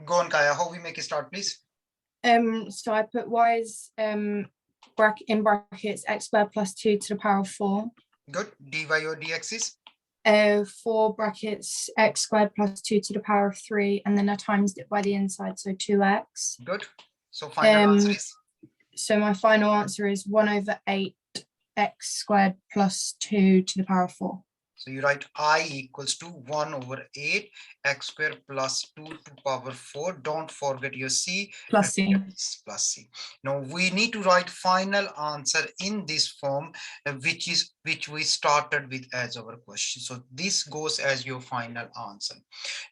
Go on, Kaya. How we make a start, please? So I put y is in brackets x squared plus 2 to the power of 4. Good. Dy or dx is? 4 brackets x squared plus 2 to the power of 3, and then I times it by the inside, so 2x. Good. So final answer is? So my final answer is 1/8 x squared plus 2 to the power of 4. So you write I equals to 1/8 x squared plus 2 to power 4. Don't forget your c. Plus c. Plus c. Now we need to write final answer in this form, which we started with as our question. So this goes as your final answer.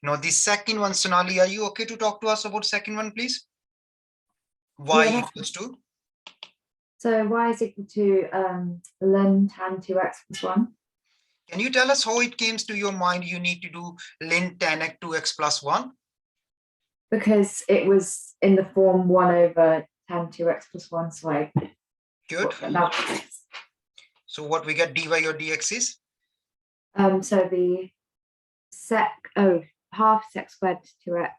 Now the second one, Sonali, are you okay to talk to us about second one, please? Y equals to? So y is equal to ln tan 2x plus 1. Can you tell us how it came to your mind you need to do ln tan 2x plus 1? Because it was in the form 1/tan 2x plus 1, so I Good. So what we get, dy or dx is? So the half sec squared 2x.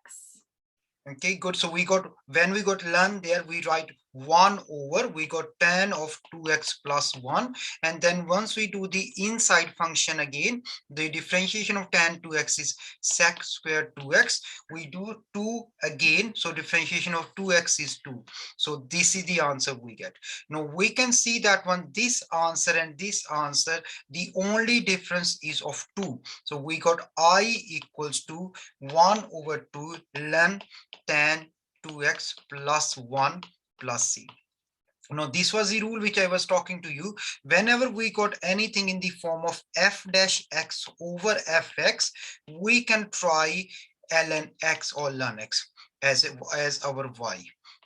Okay, good. So we got, when we got ln there, we write 1 over, we got tan of 2x plus 1. And then once we do the inside function again, the differentiation of tan 2x is sec squared 2x. We do 2 again. So differentiation of 2x is 2. So this is the answer we get. Now we can see that one, this answer and this answer, the only difference is of 2. So we got I equals to 1/2 ln tan 2x plus 1 plus c. Now this was the rule which I was talking to you. Whenever we got anything in the form of f dash x over fx, we can try ln x or ln x as our y.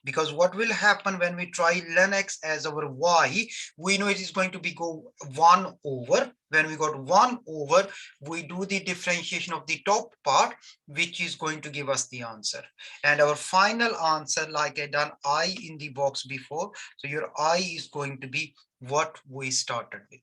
Because what will happen when we try ln x as our y, we know it is going to be go 1 over. When we got 1 over, we do the differentiation of the top part, which is going to give us the answer. And our final answer, like I done I in the box before, so your I is going to be what we started with.